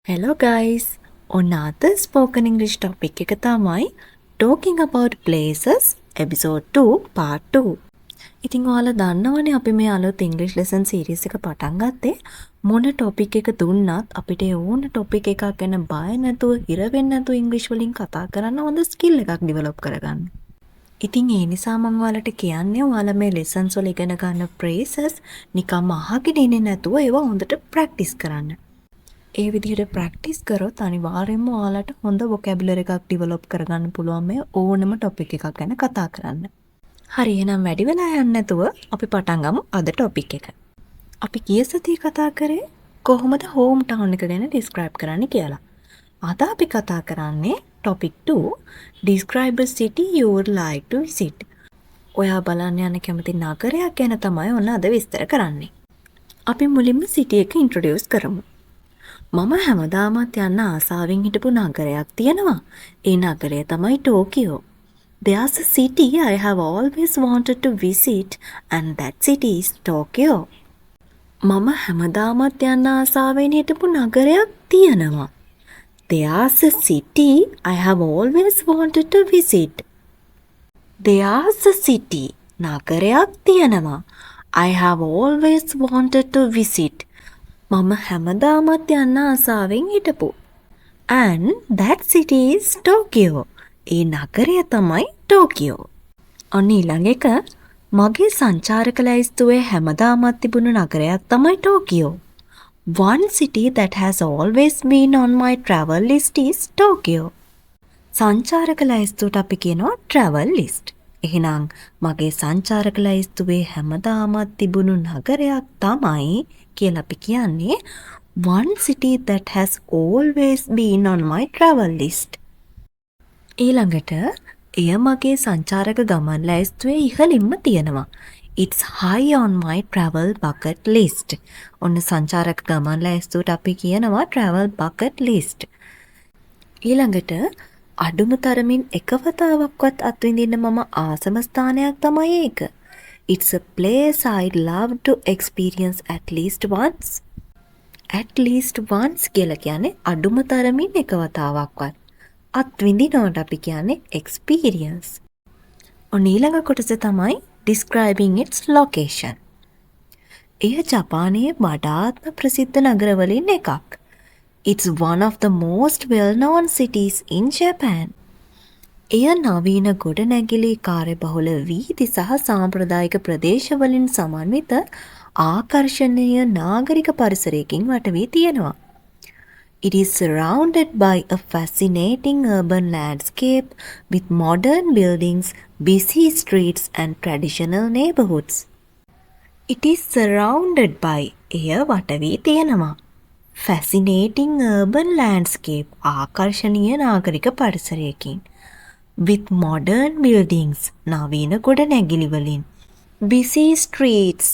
Hello guys! On අද spoken English topic එක තමයි talking about places episode 2 part 2. ඉතින් ඔයාලා දන්නවනේ අපි මේ අලුත් English lesson series එක පටන් ගත්තේ මොන topic එක දුන්නත් අපිට ඕන topic එකක් ගැන බය නැතුව හිර වෙන්නේ නැතුව English වලින් කතා කරන්න හොඳ skill එකක් develop කරගන්න. ඉතින් ඒ නිසා මම ඔයාලට කියන්නේ ඔයාලා මේ lessons වල ඉගෙන ගන්න phrases නිකම්ම අහගෙන ඉන්නේ නැතුව ඒවා හොඳට practice කරන්න. ඒ විදිහට ප්‍රැක්ටිස් කරොත් අනිවාර්යෙන්ම ඔයාලට හොඳ වොකැබුලරි එකක් ඩෙවලොප් කරගන්න පුළුවන් මේ ඕනම ටොපික් එකක් ගැන කතා කරන්න. හරි එහෙනම් වැඩි වෙලා යන්නේ නැතුව අපි පටන් ගමු අද ටොපික් එක. අපි ගිය සතියේ කතා කරේ කොහොමද හෝම් ටවුන් එක ගැන ඩිස්ක්‍රයිබ් කරන්න කියලා. අද අපි කතා කරන්නේ topic 2 describe a city you would like to visit. ඔයා බලන්න යන කැමති නගරයක් ගැන තමයි ඔන්න අද විස්තර කරන්නේ. අපි මුලින්ම සිටි එක ඉන්ට්‍රොඩියුස් කරමු. මම හැමදාමත් යන්න ආසාවෙන් හිටපු නගරයක් තියෙනවා. ඒ නගරය තමයි Tokyo. There's a city I have always wanted to visit and that city is Tokyo. මම හැමදාමත් යන්න ආසාවෙන් හිටපු නගරයක් තියෙනවා. There's a city I have always wanted to visit. There's a city නගරයක් තියෙනවා. I have always wanted to visit. මම හැමදාමත් යන්න ආසාවෙන් හිටපු. And that city is Tokyo. ඒ නගරය තමයි ටෝකියෝ. අන්න ඊළඟ එක මගේ සංචාරක ලැයිස්තුවේ හැමදාමත් තිබුණු නගරයක් තමයි Tokyo. One city that has always been on my travel list is Tokyo. සංචාරක ලැයිස්තුවට අපි කියනවා travel list. එහෙනම් මගේ සංචාරක ලැයිස්තුවේ හැමදාමත් තිබුණු නගරයක් තමයි කියලා අපි කියන්නේ one city that has always been on my travel list. ඊළඟට එය මගේ සංචාරක ගමන් ලැයිස්තුවේ ඉහළින්ම තියෙනවා. It's high on my travel bucket list. ඔන්න සංචාරක ගමන් ලැයිස්තුවට අපි කියනවා travel bucket list. ඊළඟට අඩුම තරමින් එක වතාවක්වත් අත්විඳින්න මම ආසම ස්ථානයක් තමයි ඒක. It's a place I'd love to experience at least once. At least once කියලා කියන්නේ අඩුම තරමින් එක වතාවක්වත්. අත්විඳිනවට අපි කියන්නේ experience. ඔන්න ඊළඟ කොටස තමයි describing its location. එය ජපානයේ වඩාත්ම ප්‍රසිද්ධ නගරවලින් එකක්. It's one of the most well-known cities in Japan. එය නවීන ගොඩනැගිලි කාර්යබහුල වීදි සහ සාම්ප්‍රදායික ප්‍රදේශවලින් සමන්විත ආකර්ෂණීය නාගරික පරිසරයකින් වට වී තියෙනවා. It is surrounded by a fascinating urban landscape with modern buildings, busy streets and traditional neighborhoods. It is surrounded by එය වට වී තියෙනවා. Fascinating urban landscape ආකර්ෂණීය නාගරික පරිසරයකින්. With modern buildings නවීන ගොඩනැගිලි වලින්. Busy streets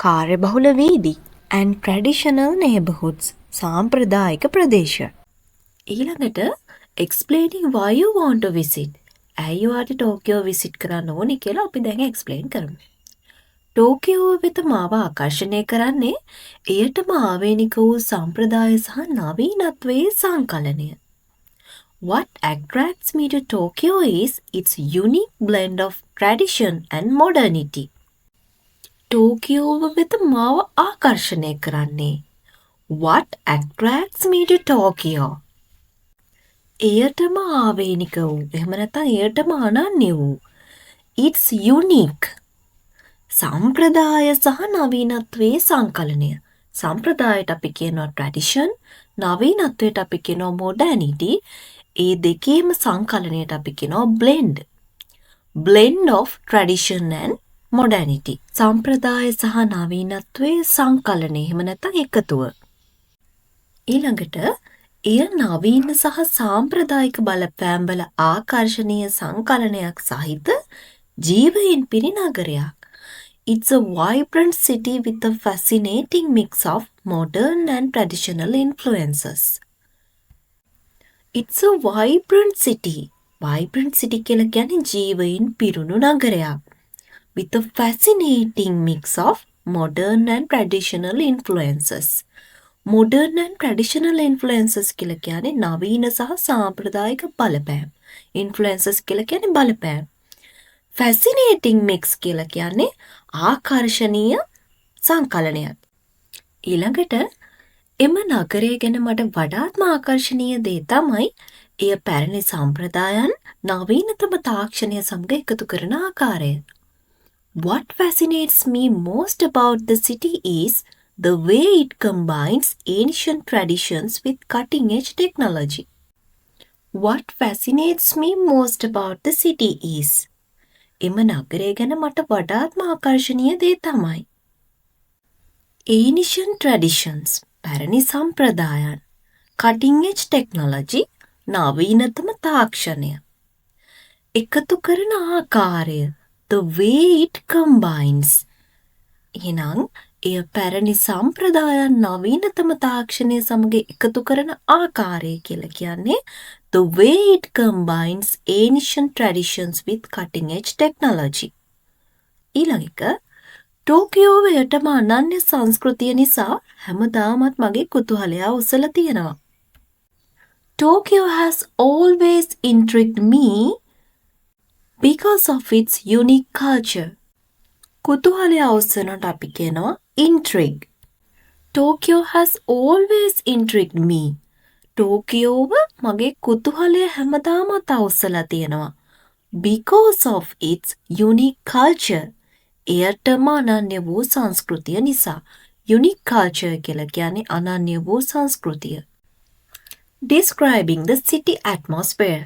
කාර්යබහුල වීදි and traditional neighborhoods සාම්ප්‍රදායික ප්‍රදේශ. ඊළඟට explaining why you want to visit. ඇයි ඔයාට ටෝකියෝ visit කරන්න ඕනි කියලා අපි දැන් explain කරමු. ටෝකියෝ වෙත මාව ආකර්ෂණය කරන්නේ එයටම ආවේනික වූ සම්ප්‍රදාය සහ නවීනත්වයේ සංකලනය. What attracts me to Tokyo is its unique blend of tradition and modernity. ටෝකියෝව වෙත මාව ආකර්ෂණය කරන්නේ. What attracts me to Tokyo? එයටම ආවේනික වූ, එහෙම නැත්නම් එයටම අනන්‍ය වූ. It's unique. සම්ප්‍රදාය සහ නවීනත්වයේ සංකලනය. සම්ප්‍රදායට අපි කියනවා tradition, නවීනත්වයට අපි කියනවා modernity. ඒ දෙකේම සංකලනයට අපි කියනවා blend. Blend of tradition and modernity. සම්ප්‍රදාය සහ නවීනත්වයේ සංකලනය, එහෙම නැත්නම් එකතුව. ඊළඟට එය නවීන සහ සාම්ප්‍රදායික බලපෑම් වල ආකර්ෂණීය සංකලනයක් සහිත ජීවයෙන් පිරි නගරයක්. It's a vibrant city with a fascinating mix of modern and traditional influences. It's a vibrant city. Vibrant city කියලා කියන්නේ ජීවයෙන් පිරුණු නගරයක්. With a fascinating mix of modern and traditional influences. modern and traditional influences කියලා කියන්නේ නවීන සහ සාම්ප්‍රදායික බලපෑම්. influences කියලා කියන්නේ බලපෑම්. fascinating mix කියලා කියන්නේ ආකර්ශනීය සංකලනයක්. ඊළඟට එම නගරය ගැන මට වඩාත්ම ආකර්ශනීය දේ තමයි එය පැරණි සම්ප්‍රදායන් නවීනතම තාක්ෂණය සමග එකතු කරන ආකාරය. What fascinates me most about the city is the way it combines ancient traditions with cutting-edge technology. What fascinates me most about the city is එම නගරය ගැන මට වඩාත්ම ආකර්ශනීය දේ තමයි ancient traditions පැරණි සම්ප්‍රදායන් cutting-edge technology නවීනතම තාක්ෂණය එකතු කරන ආකාරය the way it combines එහෙනම් එය පැරණි සම්ප්‍රදායන් නවීනතම තාක්ෂණය සමග එකතු කරන ආකාරය කියලා කියන්නේ the way it combines ancient traditions with cutting edge technology. ඊළඟ එක ටෝකියෝ වයටම අනන්‍ය සංස්කෘතිය නිසා හැමදාමත් මගේ කුතුහලය උසලා තියෙනවා. Tokyo has always intrigued me because of its unique culture. කුතුහලය උස්සනට අපි කියනවා intrigue. Tokyo has always intrigued me. ටෝකියෝව මගේ කුතුහලය හැමදාමත් අවුස්සලා තියෙනවා. Because of its unique culture. එයටම අනන්‍ය වූ සංස්කෘතිය නිසා. Unique culture කියලා කියන්නේ අනන්‍ය වූ සංස්කෘතිය. Describing the city atmosphere.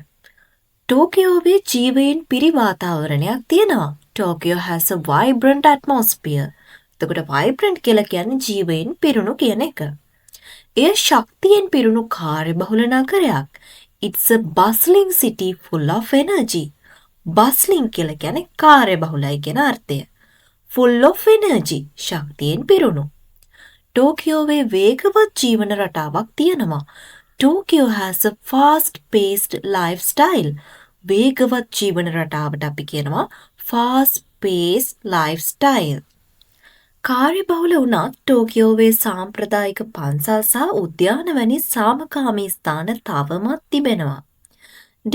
ටෝකියෝවේ ජීවයෙන් පිරි වාතාවරණයක් තියෙනවා. Tokyo has a vibrant atmosphere. එතකොට vibrant කියලා කියන්නේ ජීවයෙන් පිරුණු කියන එක. එය ශක්තියෙන් පිරුණු කාර්යබහුල නගරයක්. It's a bustling city full of energy. Bustling කියලා කියන්නේ කාර්යබහුලයි කියන අර්ථය. Full of energy ශක්තියෙන් පිරුණු. ටෝකියෝවේ වේගවත් ජීවන රටාවක් තියෙනවා. Tokyo has a fast-paced lifestyle. වේගවත් ජීවන රටාවට අපි කියනවා fast-paced lifestyle. කාර්යබහුල වුණත් ටෝකියෝවේ සාම්ප්‍රදායික පන්සල් සහ උද්‍යාන වැනි සාමකාමී ස්ථාන තවමත් තිබෙනවා.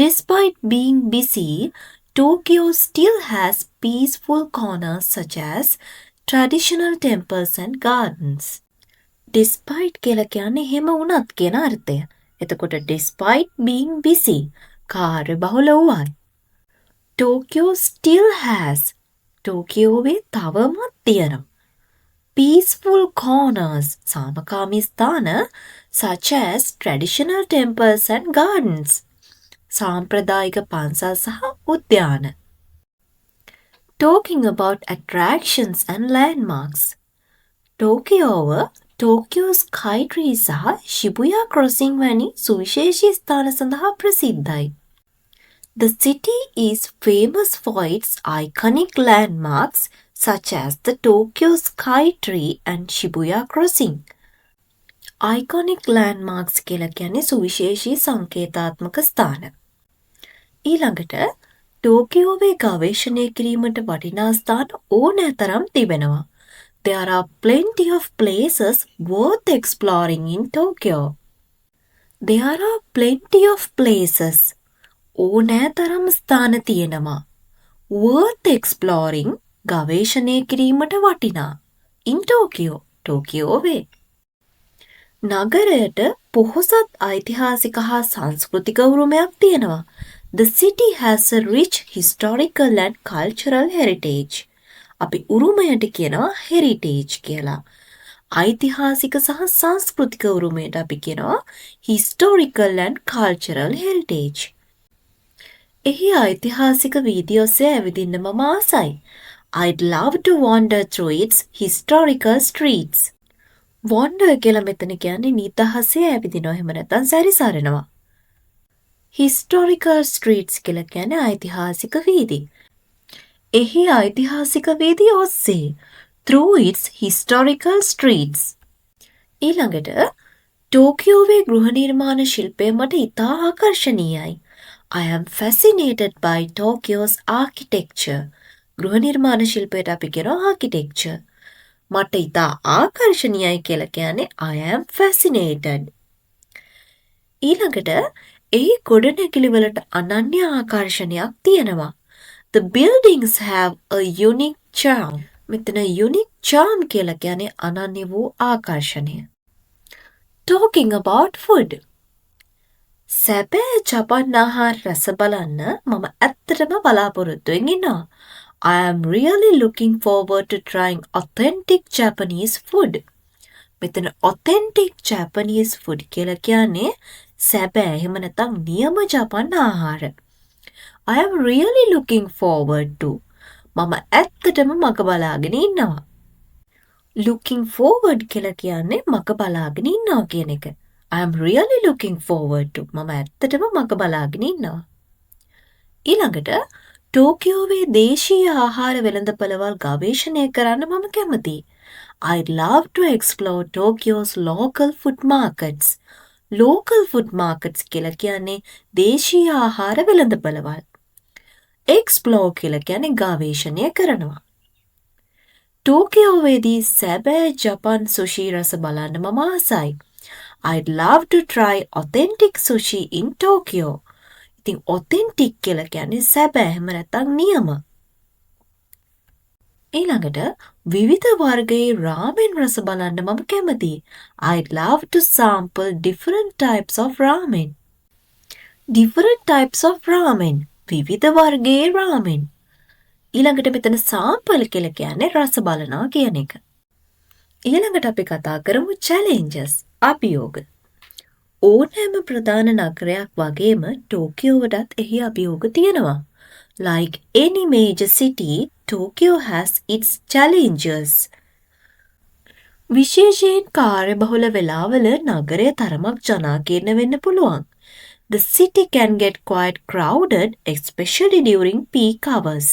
Despite being busy, Tokyo still has peaceful corners such as traditional temples and gardens. Despite කියලා කියන්නේ එහෙම වුණත් කියන අර්ථය. එතකොට despite being busy කාර්යබහුල වුවත් Tokyo still has ටෝකියෝවේ තවමත් තියෙනවා. Peaceful corners සාමකාමී ස්ථාන such as traditional temples and gardens සාම්ප්‍රදායික පන්සල් සහ උද්‍යාන. Talking about attractions and landmarks. ටෝකියෝව Tokyo Skytree සහ Shibuya Crossing වැනි සුවිශේෂී ස්ථාන සඳහා ප්‍රසිද්ධයි. The city is famous for its iconic landmarks such as the Tokyo Skytree and Shibuya Crossing. Iconic landmarks කියලා කියන්නේ සුවිශේෂී සංකේතාත්මක ස්ථාන. ඊළඟට ටෝකියෝවේ ගවේෂණය කිරීමට වටිනා ස්ථාන ඕනෑ තරම් තිබෙනවා. There are plenty of places worth exploring in Tokyo. There are plenty of places. ඕනෑ තරම් ස්ථාන තියෙනවා. Worth exploring ගවේෂණය කිරීමට වටිනා. In Tokyo. ටෝකියෝවේ. නගරයට පොහොසත් ඓතිහාසික හා සංස්කෘතික උරුමයක් තියෙනවා. The city has a rich historical and cultural heritage. අපි උරුමයට කියනවා heritage කියලා. ඓතිහාසික සහ සංස්කෘතික උරුමයට අපි කියනවා historical and cultural heritage. එහි ඓතිහාසික වීදි ඔස්සේ ඇවිදින්න මම ආසයි. I'd love to wander through its historical streets. Wander කියලා මෙතන කියන්නේ නිදහසේ ඇවිදිනවා එහෙම නැත්නම් සැරිසරනවා. Historical streets කියලා කියන්නේ ඓතිහාසික වීදි. එහි ඓතිහාසික වීදි ඔස්සේ through its historical streets. ඊළඟට ටෝකියෝවේ ගෘහ නිර්මාණ ශිල්පය මට ඉතා ආකර්ශනීයයි. I am fascinated by Tokyo's architecture. ගෘහ නිර්මාණ ශිල්පයට අපි කියනවා architecture. මට ඉතා ආකර්ශනීයයි කියලා කියන්නේ I am fascinated. ඊළඟට ඒ ගොඩනැගිලි වලට අනන්‍ය ආකර්ෂණයක් තියෙනවා. The buildings have a unique charm. මෙතන unique charm කියලා කියන්නේ අනන්‍ය වූ ආකර්ෂණය. Talking about food. සැබෑ ජපන් ආහාර රස බලන්න මම ඇත්තටම බලාපොරොත්තුවෙන් ඉන්නවා. I am really looking forward to trying authentic Japanese food. මෙතන authentic Japanese food කියලා කියන්නේ සැබෑ එහෙම නැත්නම් නියම ජපන් ආහාර. I am really looking forward to. මම ඇත්තටම මග බලාගෙන ඉන්නවා. Looking forward කියලා කියන්නේ මග බලාගෙන ඉන්නවා කියන එක. I am really looking forward to. මම ඇත්තටම මග බලාගෙන ඉන්නවා. ඊළඟට ටෝකියෝවේ දේශීය ආහාර වෙළඳපළවල් ගවේෂණය කරන්න මම කැමතියි. I'd love to explore Tokyo's local food markets. Local food markets කියලා කියන්නේ දේශීය ආහාර වෙළඳපළවල්. Explore කියලා කියන්නේ ගවේෂණය කරනවා. ටෝකියෝවේදී සැබෑ ජපන් සුෂි රස බලන්න මම ආසයි. I'd love to try authentic sushi in Tokyo. ඉතින් authentic කියලා කියන්නේ සැබෑ එහෙම නැත්නම් නියම. ඊළඟට විවිධ වර්ගයේ රාමෙන් රස බලන්න මම කැමතියි. I'd love to sample different types of ramen. Different types of ramen. විවිධ වර්ගයේ රාමෙන්. ඊළඟට මෙතන sample කියලා කියන්නේ රස බලනවා කියන එක. ඊළඟට අපි කතා කරමු challenges. අභියෝග. ඕනෑම ප්‍රධාන නගරයක් වගේම ටෝකියෝවටත් එහි අභියෝග තියෙනවා. Like any major city, Tokyo has its challenges. විශේෂයෙන් කාර්යබහුල වෙලාවල නගරය තරමක් ජනාකීර්ණ වෙන්න පුළුවන්. The city can get quite crowded, especially during peak hours.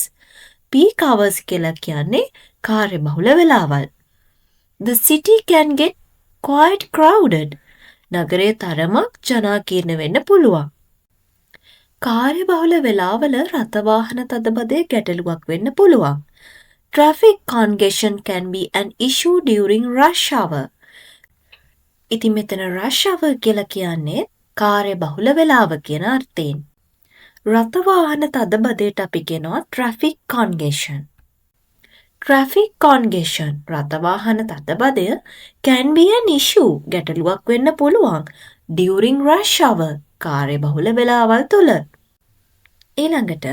Peak hours කියලා කියන්නේ කාර්යබහුල වෙලාවල්. The city can get quite crowded. නගරය තරමක් ජනාකීර්ණ වෙන්න පුළුවන්. කාර්යබහුල වෙලාවල රථවාහන තදබදය ගැටලුවක් වෙන්න පුළුවන්. Traffic congestion can be an issue during rush hour. ඉතින් මෙතන rush hour කියලා කියන්නේ කාර්යබහුල වෙලාව කියන අර්ථයෙන්. රථවාහන තදබදයට අපි කියනවා traffic congestion. Traffic congestion රථවාහන තදබදය can be an issue ගැටලුවක් වෙන්න පුළුවන් during rush hour කාර්යබහුල වෙලාවල් තුල. ඊළඟට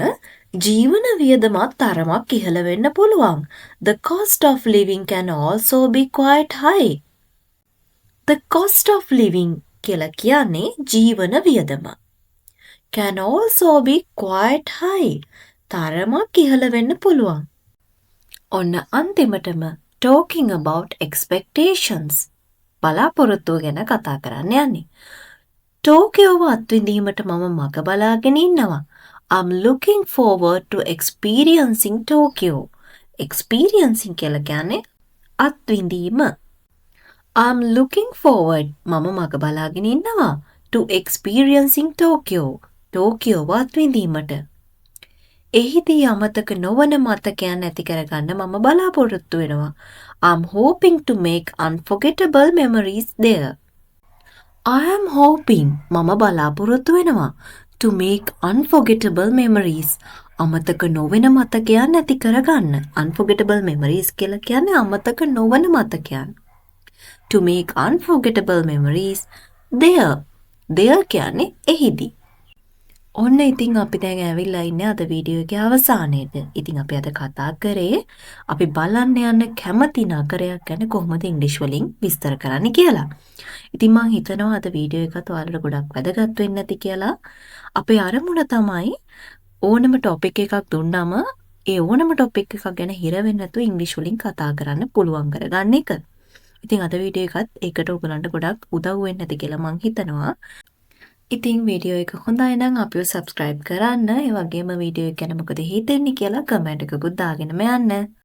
ජීවන වියදමත් තරමක් ඉහළ වෙන්න පුළුවන්. The cost of living can also be quite high. The cost of living කියලා කියන්නේ ජීවන වියදම. Can also be quite high. තරමක් ඉහළ වෙන්න පුළුවන්. ඔන්න අන්තිමටම talking about expectations. බලාපොරොත්තුව ගැන කතා කරන්න යන්නේ. ටෝකියෝව අත්විඳීමට මම මග බලාගෙන ඉන්නවා. I'm looking forward to experiencing Tokyo. Experiencing කියලා කියන්නේ අත්විඳීම. I'm looking forward මම මග බලාගෙන ඉන්නවා to experiencing Tokyo. ටෝකියෝව අත්විඳීමට. එහිදී අමතක නොවන මතකයන් ඇති කරගන්න මම බලාපොරොත්තු වෙනවා. I'm hoping to make unforgettable memories there. I am hoping මම බලාපොරොත්තු වෙනවා to make unforgettable memories. අමතක නොවන මතකයන් ඇති කරගන්න. Unforgettable memories කියලා කියන්නේ අමතක නොවන මතකයන්. To make unforgettable memories there. There කියන්නේ එහිදී. ඔන්න ඉතින් අපි දැන් ඇවිල්ලා ඉන්නේ අද වීඩියෝ එකේ අවසානයේට. ඉතින් අපි අද කතා කරේ අපි බලන්න යන කැමති නගරයක් ගැන කොහොමද ඉංග්‍රීසි වලින් විස්තර කරන්න කියලා. ඉතින් මම හිතනවා අද වීඩියෝ එකත් ඔයාලට ගොඩක් වැදගත් වෙන්න ඇති කියලා. අපේ අරමුණ තමයි ඕනම ටොපික් එකක් දුන්නාම ඒ ඕනම ටොපික් එකක් ගැන හිර වෙන්නේ නැතුව ඉංග්‍රීසි වලින් කතා කරන්න පුළුවන් කරගන්න එක. ඉතින් අද වීඩියෝ එකත් ඒකට ඔයගලන්ට ගොඩක් උදව් වෙන්න ඇති කියලා මම හිතනවා. ඉතින් වීඩියෝ එක හොඳයි නම් අපිව subscribe කරන්න. ඒ වගේම වීඩියෝ එක ගැන මොකද හිතෙන්නේ කියලා කමෙන්ට් එකකුත් දාගෙනම යන්න.